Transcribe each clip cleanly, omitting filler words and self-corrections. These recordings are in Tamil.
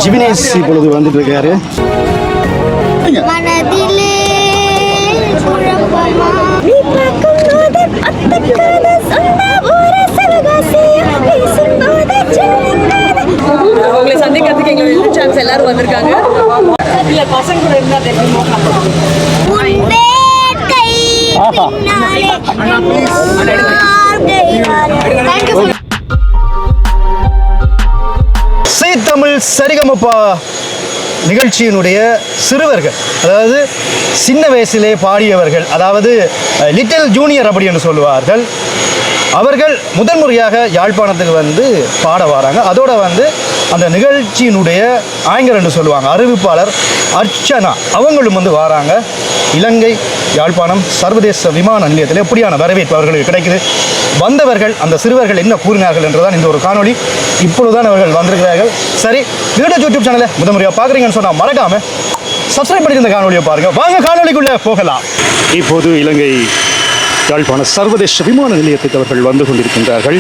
ஜிவினேஷ் இப்பொழுது வந்துட்டு இருக்காரு. உங்களை சந்திக்கிறதுக்கு எங்களுடைய யூடியூப் சேனல்ஸ் எல்லாரும் வந்திருக்காங்க. இல்ல பசங்க கூட இருந்தா தெரியுமா? சி தமிழ் சரிகமப்பா நிகழ்ச்சியினுடைய சிறுவர்கள், அதாவது சின்ன வயசிலே பாடியவர்கள், அதாவது லிட்டில் ஜூனியர் அப்படி என்று சொல்லுவார்கள். அவர்கள் முதன் முறையாக யாழ்ப்பாணத்துக்கு வந்து பாட வராங்க. அதோட வந்து அந்த நிகழ்ச்சியினுடைய ஆங்கர் என்று சொல்லுவாங்க, அறிவிப்பாளர் அர்ச்சனா, அவங்களும் வந்து வராங்க. இலங்கை யாழ்ப்பாணம் சர்வதேச விமான நிலையத்தில் எப்படியான வரவேற்பு அவர்களுக்கு கிடைக்குது, வந்தவர்கள் அந்த சிறுவர்கள் என்ன கூறினார்கள் என்றுதான் இந்த ஒரு காணொளி. இப்பொழுதுதான் அவர்கள் வந்திருக்கிறார்கள். சரி, யூடியூப் சேனலை முதன் முறையாக பார்க்குறீங்கன்னு சொன்னால் மறக்காம சப்ஸ்கிரைப் பண்ணி இந்த காணொலியை பாருங்க. வாங்க காணொலிக்குள்ளே போகலாம். இப்போது இலங்கை யாழ்ப்பாண சர்வதேச விமான நிலையத்துக்கு அவர்கள் வந்து கொண்டிருக்கின்றார்கள்.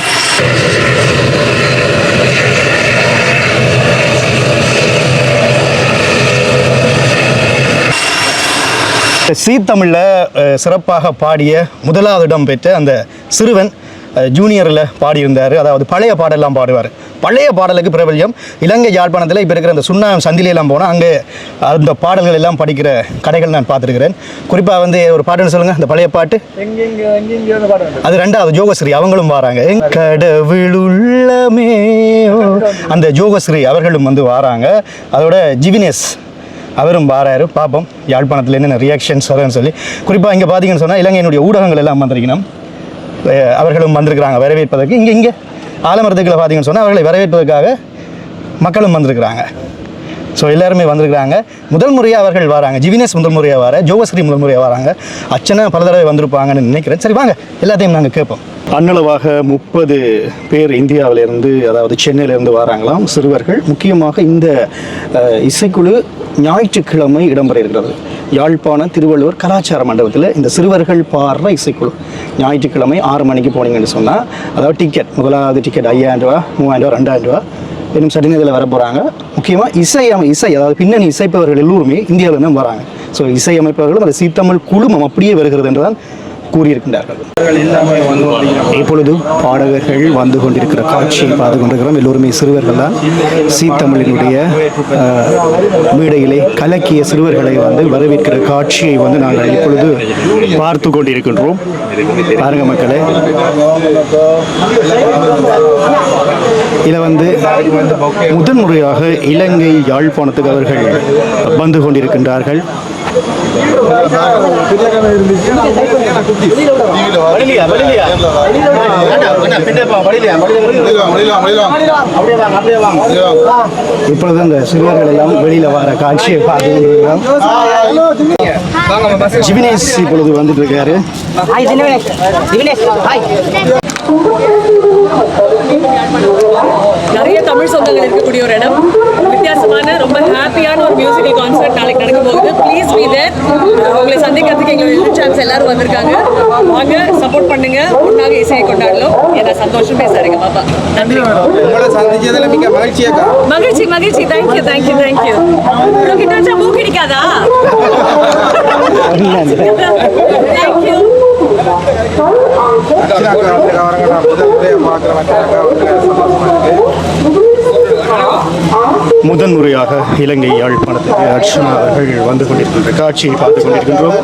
சி தமிழில் சிறப்பாக பாடிய முதலாவது இடம் பெற்ற அந்த சிறுவன் ஜூனியரில் பாடியிருந்தார். அதாவது பழைய பாடலாம் பாடுவார். பழைய பாடலுக்கு பிரபல்யம். இலங்கை யாழ்ப்பாணத்தில் இப்போ இருக்கிற அந்த சுண்ணாம் சந்திலையெல்லாம் போனால் அங்கே அந்த பாடல்கள் எல்லாம் படிக்கிற கடைகள் நான் பார்த்துருக்கிறேன். குறிப்பாக வந்து ஒரு பாட்டுன்னு சொல்லுங்கள், அந்த பழைய பாட்டு. அது ரெண்டாவது ஜோகஸ்ரீ, அவங்களும் வராங்க. கடவுளுள்ளமே, அந்த ஜோகஸ்ரீ அவர்களும் வந்து வராங்க. அதோட ஜிவினேஷ் அவரும் வாராரு. பார்ப்போம் யாழ்ப்பாணத்தில் என்னென்ன ரியாக்ஷன்ஸ் வரும்னு சொல்லி. குறிப்பாக இங்கே பார்த்தீங்கன்னு சொன்னால் இலங்கையினுடைய ஊடகங்கள் எல்லாம் வந்திருக்கணும், அவர்களும் வந்திருக்கிறாங்க வரவேற்பதற்கு. இங்கே ஆலமரத்துக்களை பார்த்தீங்கன்னு சொன்னால் அவர்களை வரவேற்பதற்காக மக்களும் வந்திருக்கிறாங்க. ஸோ எல்லாருமே வந்திருக்கிறாங்க. முதல் முறையாக அவர்கள் வராங்க. ஜிவினேஷ் முதல் முறையாக வர, ஜோகஸ்ரீ முதல் முறையாக வராங்க. அர்ச்சனா பல தடவை வந்திருப்பாங்கன்னு நினைக்கிறேன். சரி வாங்க எல்லாத்தையும் நாங்கள் கேட்போம். அன்னளவாக 30 பேர் இந்தியாவிலிருந்து, அதாவது சென்னையிலேருந்து வராங்களாம் சிறுவர்கள். முக்கியமாக இந்த இசைக்குழு ஞாயிற்றுக்கிழமை இடம்பெற இருக்கிறது. யாழ்ப்பாணம் திருவள்ளுவர் கலாச்சார மண்டபத்தில் இந்த சிறுவர்கள் பாடுற இசைக்குழு ஞாயிற்றுக்கிழமை 6 மணிக்கு போனீங்கன்னு சொன்னால், அதாவது டிக்கெட், முதலாவது டிக்கெட் 5000 ரூபா, 3000 ரூபா, 2000 ரூபா இன்னும் சடங்கு இதில் வர போகிறாங்க. முக்கியமாக இசை அதாவது பின்னணி இசைப்பவர்கள் எல்லோருமே இந்தியாவில் தான் வராங்க. ஸோ இசையமைப்பவர்களும் அந்த சி தமிழ் குழுமம் அப்படியே வருகிறது என்றுதான் கூறியிருக்கின்றார்கள். இப்பொழுது பாடகர்கள் வந்து கொண்டிருக்கிற காட்சியை பார்த்து கொண்டிருக்கிறோம். எல்லோருமே சிறுவர்கள் தான். சி தமிழினுடைய மேடையிலே கலக்கிய சிறுவர்களை வந்து வரவேற்கிற காட்சியை வந்து நாங்கள் இப்பொழுது பார்த்து கொண்டிருக்கின்றோம். பாருங்க மக்களே, இதில் வந்து முதன் முறையாக இலங்கை யாழ்ப்பாணத்துக்கு அவர்கள் வந்து கொண்டிருக்கின்றார்கள். இப்பொழுது அந்த சிறுவர்கள் எல்லாம் வெளியில வர காட்சியை பார்த்து ஜிவினேஷ் இப்பொழுது வந்துட்டு இருக்காரு. நிறைய தமிழ் சொந்தங்கள் இருக்கக்கூடிய ஒரு இடம். வித்தியாசமான ரொம்ப ஹாப்பியான ஒரு மியூசிக்கல் கான்சர்ட் நாளைக்கு நடக்க போகுது. ப்ளீஸ் பீ தேர். உங்களை சந்திக்கிறதுக்கு எங்களுடைய யூடியூப் சேனல்ஸ் எல்லாரும் வந்திருக்காங்க. வாங்க சப்போர்ட் பண்ணுங்க, ஒன்றாக இசையை கொண்டாடலாம். என்ன சந்தோஷம் பேசுறீங்க பாப்பா. நன்றி. உங்களை சந்திச்சதுல மிக மகிழ்ச்சியாக்கா. மகிழ்ச்சி மகிழ்ச்சி. Thank you thank you thank you. உங்களுக்கு வச்சா மூக்கு கிடைக்காதா? தேங்க்யூ. முதன் முறையாக இலங்கை யாழ்ப்பாணத்துக்கு அர்ச்சனா அவர்கள் வந்து கொண்டிருக்கின்ற காட்சியை பார்த்து கொண்டிருக்கின்றோம்.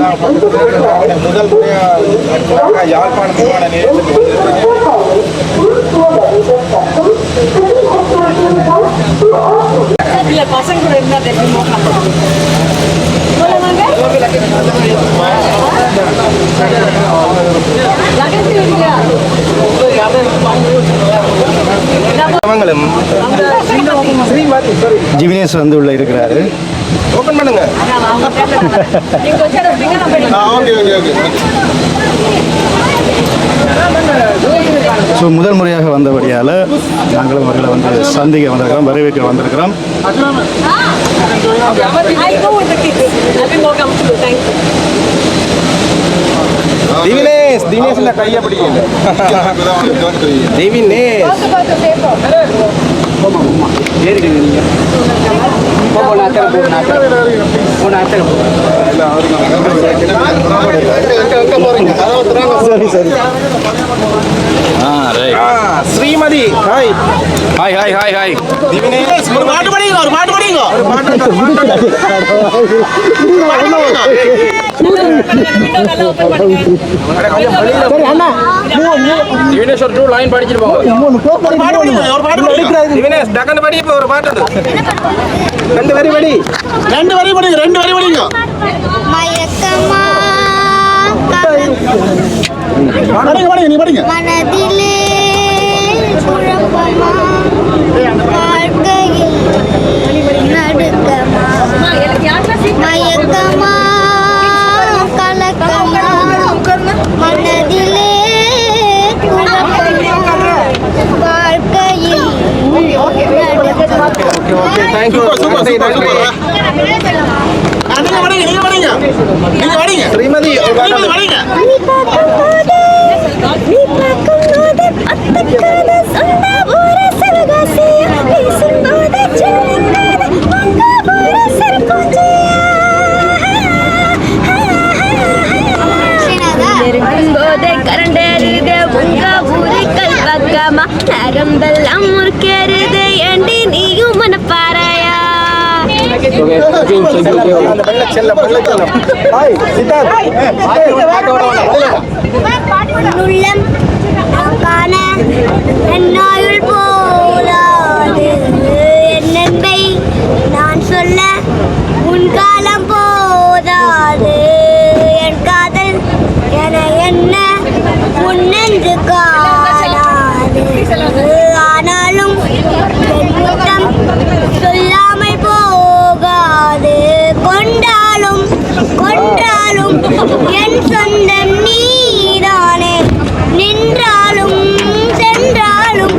முதல் முறையாக யாழ்ப்பாணத்துக்கான இல்ல பசங்க கூட இருந்தா தெரியுமா? ஜிவினேஷ் வந்து உள்ள இருக்கிறாரு. ஓபன் பண்ணுங்க. ஸோ முதல் முறையாக வந்தபடியால் நாங்களும் அவர்களை வந்து சந்திக்க வந்திருக்கிறோம், வரவேற்க வந்திருக்கிறோம். திவினேஷ், தினேஷ் கையை பிடிக்கல. திவினேஷ் சரி சரி. Srimathi hi hi hi hi hi Divinesh ஒரு பாட்டு படிங்க ஒரு பாட்டு நல்லா ஓப்பன் பண்ணுங்க. திவினேஷ் ஒரு 2 லைன் படிச்சிட்டு போங்க. திவினேஷ் டக்கன் படி இப்போ ஒரு பாட்டு ரெண்டு வரி படி மயக்கமா மனதிலே குழப்பமா வாழ்க்கையில் நடுக்கமா அம்மா, எனக்கு யாருன்னா சீட் மயக்கமா கலக்கமா மனதிலே குழப்பமா வாழ்க்கையில் நடுக்கமா. தேங்க்யூ ஸ்ரீமதி ஒரு பாட்டு நீ பார்க்கும்போது அத்தக்கான சொன்ன ஒரு சலகாசியா பேசும்போது சொல்லுங்காத உங்க ஒரு இருக்கும்போதே கரண்டேறிது உங்க ஊரை கல்பக்கமா நரம்பெல்லாம் முறுக்கேறுது ஏண்டி நீயும் மனப்பாறையா அந்த வெள்ள செல்லம் ஹாய் சித்தார்த் உள்ளம் காண என்னாயுள் போராது என்னென்பை நான் சொல்ல உன் காலம் போதாது என் காதல் என என்ன உன்னென்று காணாது ஆனாலும் என் முத்தம் சொல்லாமல் போகாது கொண்டாலும் கொன்றாலும் என் சொந்தம் நீதானே நின்றாலும் சென்றாலும்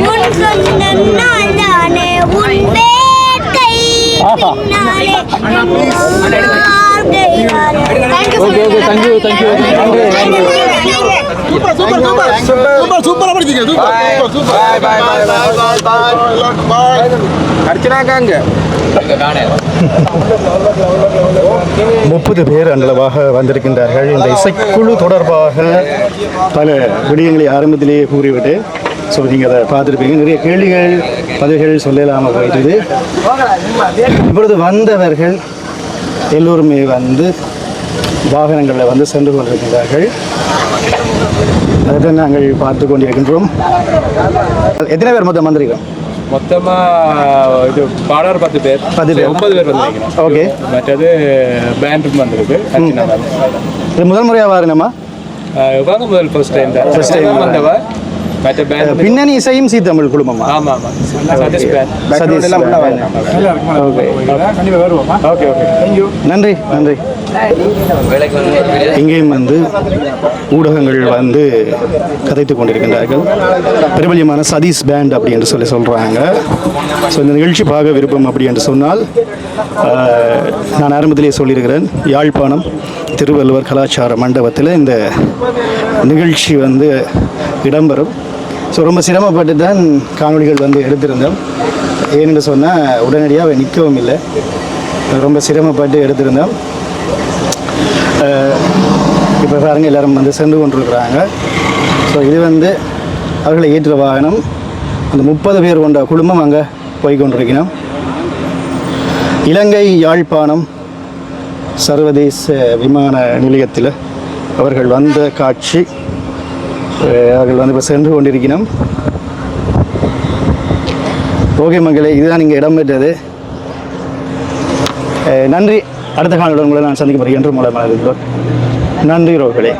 உன் சொந்தம் நான் தானே உன் வேட்கை பின்னாலே அர்ச்சனாக்காங்க 30 பேர் அந்தளவாக வந்திருக்கின்றார்கள். இந்த இசைக்குழு தொடர்பாக பல விடயங்களை ஆரம்பத்திலேயே கூறிவிட்டு ஸோ நீங்கள் அதை பார்த்துருப்பீங்க. நிறைய கேள்விகள் பதில்கள் சொல்லலாமல் போயிட்டது. இப்பொழுது வந்தவர்கள் எல்லோருமே வந்து வாகனங்களில் வந்து சென்று கொண்டிருக்கின்றார்கள். அதை நாங்கள் பார்த்து கொண்டிருக்கின்றோம். எத்தனை பேர் மொத்தம் வந்திருக்கோம்? மொத்தமா இது பாடர் 10 பேர் 10 பேர் 9 பேர் வந்திருக்கிறோம். ஓகே. மற்றது பேண்டும் வந்திருக்கு. அர்ச்சனா மேம். இது முதல் முறையாக வாருங்கம்மா. இவங்க முதல் ஃபர்ஸ்ட் டைம் தான். First time வந்தவ மற்ற பேண்ட் பின்னணி இசையும் சி தமிழ் குழுமமா? ஆமா ஆமா சதீஷ் பேண்ட். சதீஷ் எல்லாம் உள்ள வாங்க. ஓகே ஓகே ஓகே நன்றி நன்றி. இங்கேயும் வந்து ஊடகங்கள் வந்து கதைத்து கொண்டிருக்கின்றார்கள். பிரபல்யமான சதீஷ் பேண்ட் அப்படி என்று சொல்கிறாங்க. ஸோ இந்த நிகழ்ச்சி பார்க்க விருப்பம் அப்படி என்று சொன்னால் நான் ஆரம்பத்திலே சொல்லியிருக்கிறேன், யாழ்ப்பாணம் திருவள்ளுவர் கலாச்சார மண்டபத்தில் இந்த நிகழ்ச்சி வந்து இடம்பெறும். ஸோ ரொம்ப சிரமப்பட்டு தான் காணொளிகள் வந்து எடுத்திருந்தோம். ஏன்னு சொன்னால் உடனடியாக நிற்கவும் இல்லை, ரொம்ப சிரமப்பட்டு எடுத்திருந்தோம். இப்போ பாருங்க எல்லாரும் வந்து சென்று கொண்டிருக்கிறாங்க. ஸோ இது வந்து அவர்களை ஏற்ற வாகனம். அந்த 30 பேர் கொண்ட குடும்பம் அங்கே போய் கொண்டிருக்கணும். இலங்கை யாழ்ப்பாணம் சர்வதேச விமான நிலையத்தில் அவர்கள் வந்த காட்சி. அவர்கள் வந்து இப்போ சென்று கொண்டிருக்கணும். ஓகே மக்களே, இதுதான் இங்கே இடம்பெற்றது. நன்றி. அடுத்த காணொலியில் உங்களை நான் சந்திக்க போகிறேன் என்று மூலமாக இருக்கிறோம். நன்றி ரோர்களே.